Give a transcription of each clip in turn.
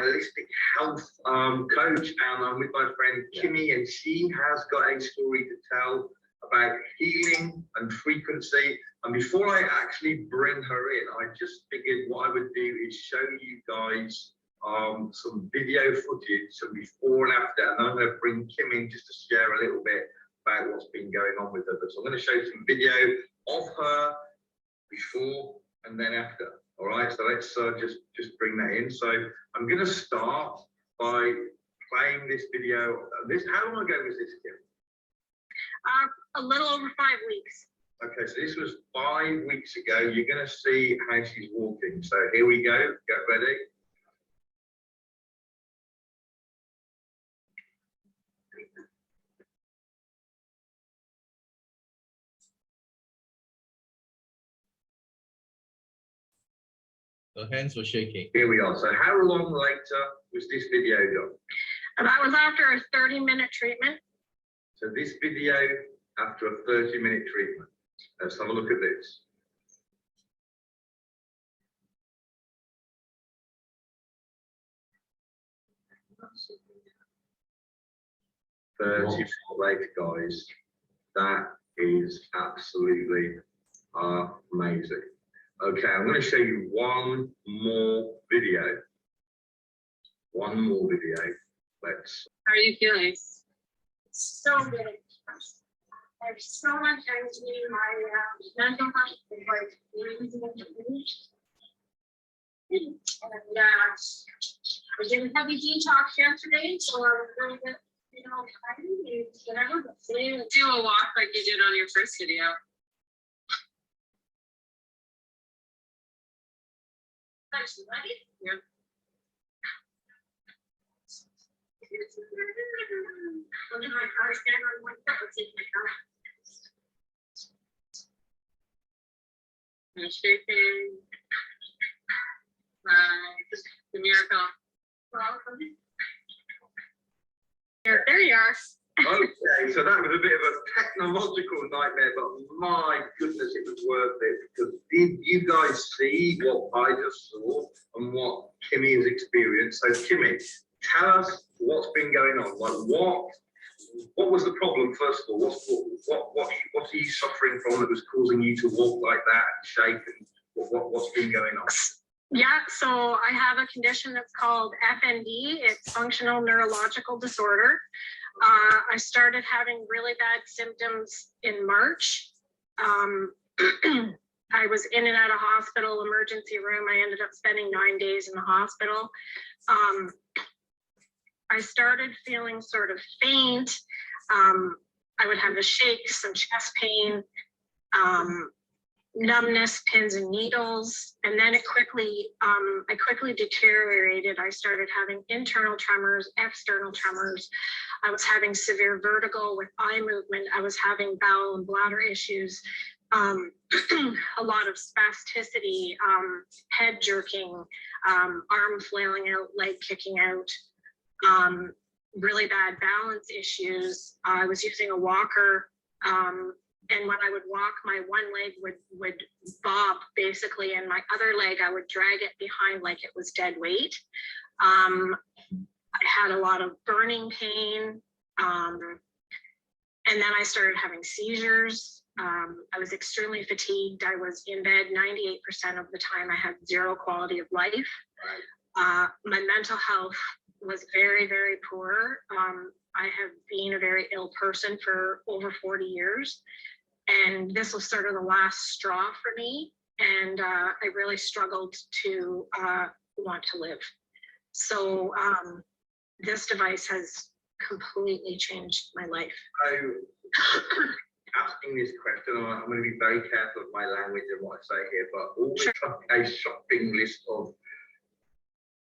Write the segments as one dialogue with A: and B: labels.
A: holistic health coach, and I'm with my friend Kimmy, and she has got a story to tell about healing and frequency. And before I actually bring her in, I just figured what I would do is show you guys some video footage, some before and after, and I'm going to bring Kim in just to share a little bit about what's been going on with her. So I'm going to show you some video of her before and then after. All right, so let's just bring that in. So I'm going to start by playing this video. How long ago was this, Kim?
B: A little over 5 weeks.
A: Okay, so this was 5 weeks ago. You're going to see how she's walking. So here we go. Get ready.
C: The hands were shaking.
A: Here we are. So how long later was this video done?
B: And that was after a 30-minute treatment.
A: So this video after a 30-minute treatment. Let's have a look at this. Later, guys. That is absolutely amazing. Okay, I'm going to show you one more video. One more video. Let's.
B: How are you feeling? So good. I have so much energy. My mental health is like amazing. And I did a heavy detox yesterday, so I was really good. Whatever. Do a walk like you did on your first video. Ready? Yeah. Look at my car stand on one foot. Let's see if my car. And shaking. The miracle. There you are.
A: Okay, so that was a bit of a technological nightmare, but my goodness, it was worth it, because did you guys see what I just saw and what Kimmy has experienced? So Kimmy, tell us what's been going on. Like what was the problem first of all? What are you suffering from that was causing you to walk like that and shake, and what's been going on?
B: Yeah, so I have a condition that's called FND. It's functional neurological disorder. I started having really bad symptoms in March. I was in and out of hospital, emergency room. I ended up spending 9 days in the hospital. I started feeling sort of faint. I would have the shakes, some chest pain, numbness, pins and needles, and then I quickly deteriorated. I started having internal tremors, external tremors. I was having severe vertigo with eye movement. I was having bowel and bladder issues, a lot of spasticity, head jerking, arm flailing out, leg kicking out, really bad balance issues. I was using a walker. And when I would walk, my one leg would bob basically, and my other leg, I would drag it behind like it was dead weight. I had a lot of burning pain. And then I started having seizures. I was extremely fatigued. I was in bed 98% of the time. I had zero quality of life. My mental health was very, very poor. I have been a very ill person for over 40 years. And this was sort of the last straw for me. And I really struggled to want to live. So this device has completely changed my life.
A: So, asking this question, I'm going to be very careful of my language and what I say here, but all a shopping list of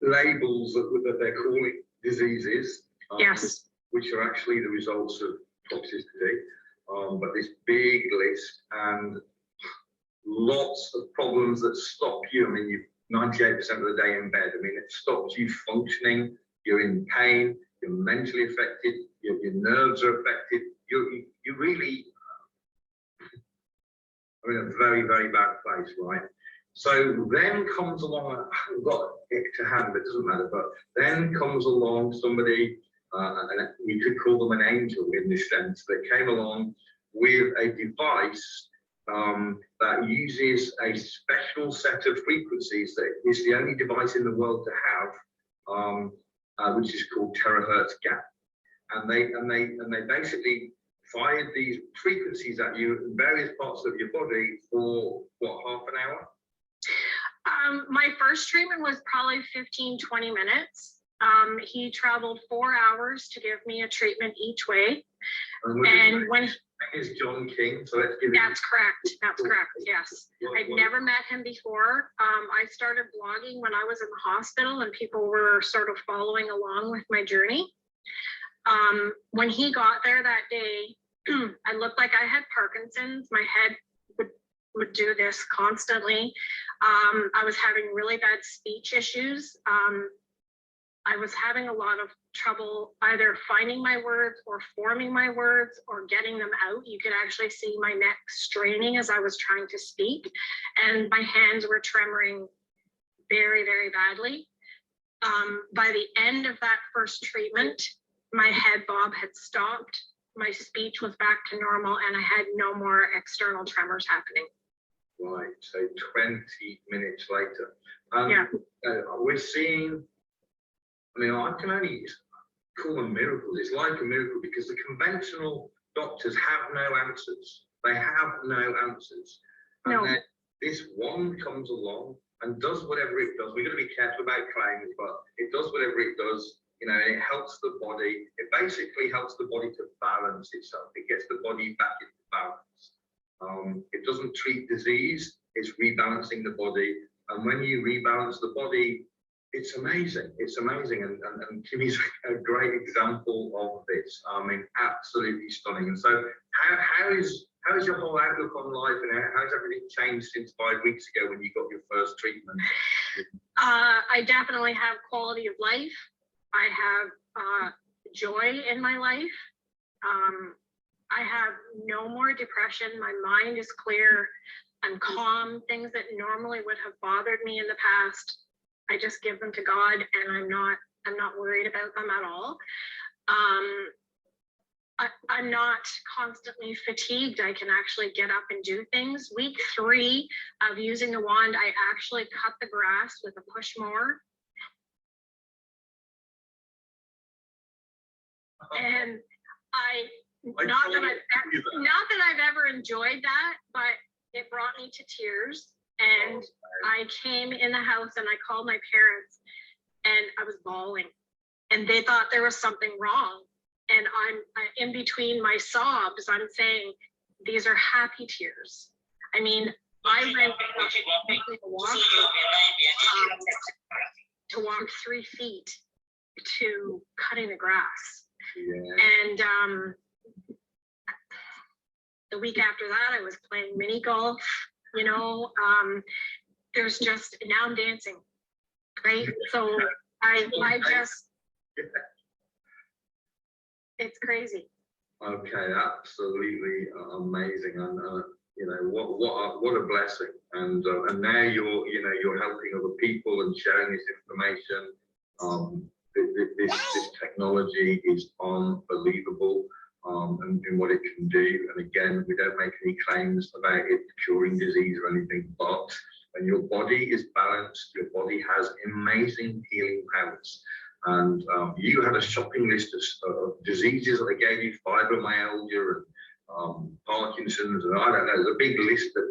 A: labels that they're calling diseases,
B: yes,
A: which are actually the results of toxicity. But this big list and lots of problems that stop you. I mean, you're 98% of the day in bed. I mean, it stops you functioning. You're in pain. You're mentally affected. Your nerves are affected. You're really in a very, very bad place, right? So then comes along, I haven't got it to hand, but it doesn't matter, but then comes along somebody, and we could call them an angel in this sense, that came along with a device that uses a special set of frequencies that is the only device in the world to have, which is called terahertz gap. And they basically fired these frequencies at you in various parts of your body for what, half an hour?
B: My first treatment was probably 15-20 minutes. He traveled 4 hours to give me a treatment each way. And when
A: is John King, so let's give
B: That's correct. That's correct. Yes. I'd never met him before. I started blogging when I was in the hospital, and people were sort of following along with my journey. When he got there that day, I looked like I had Parkinson's. My head would do this constantly. I was having really bad speech issues. I was having a lot of trouble either finding my words or forming my words or getting them out. You could actually see my neck straining as I was trying to speak, and my hands were tremoring very, very badly. By the end of that first treatment, my head bob had stopped, my speech was back to normal, and I had no more external tremors happening.
A: Right, so 20 minutes later.
B: Yeah.
A: We're seeing, I mean, I can only call them miracles. It's like a miracle because the conventional doctors have no answers. They have no answers. And
B: No.
A: then this one comes along and does whatever it does. We're going to be careful about claims, but it does whatever it does. You know, it helps the body. It basically helps the body to balance itself. It gets the body back into balance. It doesn't treat disease. It's rebalancing the body. And when you rebalance the body, it's amazing. It's amazing. And Kimmy's a great example of this. I mean, absolutely stunning. And so how is your whole outlook on life, and how has everything changed since 5 weeks ago when you got your first treatment?
B: I definitely have quality of life. I have joy in my life. I have no more depression. My mind is clear. I'm calm. Things that normally would have bothered me in the past, I just give them to God, and I'm not worried about them at all. I'm not constantly fatigued. I can actually get up and do things. Week 3 of using the wand, I actually cut the grass with a push mower. And not that I've ever enjoyed that, but it brought me to tears. And I came in the house and I called my parents, and I was bawling, and they thought there was something wrong. And I'm in between my sobs, I'm saying, these are happy tears. I mean, I went to walk 3 feet to cutting the grass. Yeah. And the week after that, I was playing mini golf. You know, there's just, now I'm dancing, right? So I just, it's crazy.
A: Okay, absolutely amazing, and you know, what a blessing, and now you're helping other people and sharing this information. This technology is unbelievable. And what it can do. And again, we don't make any claims about it curing disease or anything, but when your body is balanced, your body has amazing healing powers. And you had a shopping list of diseases that they gave you, fibromyalgia and Parkinson's, and I don't know, there's a big list that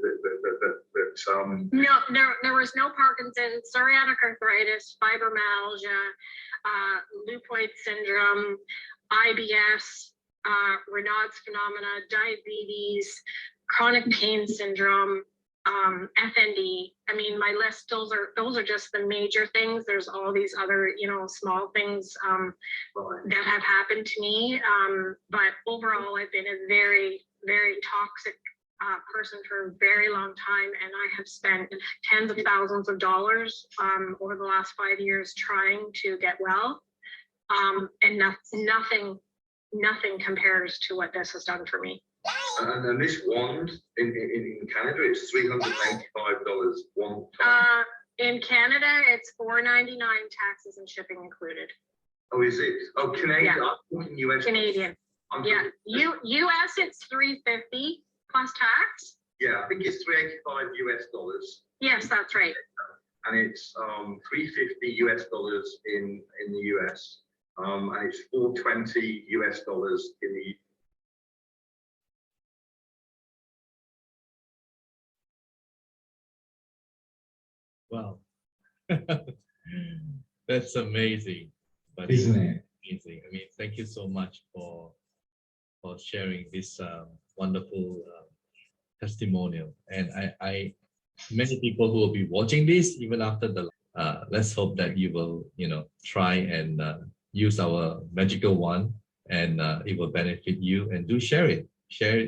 B: No, there was no Parkinson's, psoriatic arthritis, fibromyalgia, leukoid syndrome, IBS, Raynaud's phenomena, diabetes, chronic pain syndrome, FND. I mean, my list, those are just the major things. There's all these other, you know, small things that have happened to me. But overall, I've been a very, very toxic person for a very long time, and I have spent tens of thousands of dollars over the last 5 years trying to get well, and nothing compares to what this has done for me.
A: And this wand in Canada, it's $395 one time.
B: In Canada, it's $4.99 taxes and shipping included.
A: Oh, is it? Oh, Canadian.
B: Yeah.
A: I'm talking US.
B: Canadian. Yeah. US, it's $350 plus tax.
A: Yeah, I think it's $385 US.
B: Yes, that's right.
A: And it's $350 US in the US. And it's $420 US in the
C: Wow. That's amazing. But
D: Isn't it?
C: amazing. I mean, thank you so much for sharing this wonderful testimonial. And I many people who will be watching this even after the let's hope that you will try and use our magical wand, and it will benefit you. And do share it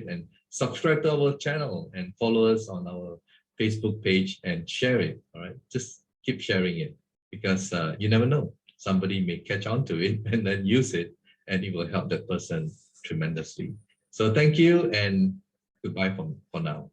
C: and subscribe to our channel and follow us on our Facebook page and share it. All right, just keep sharing it, because you never know, somebody may catch on to it and then use it, and it will help that person tremendously. So thank you, and goodbye for now.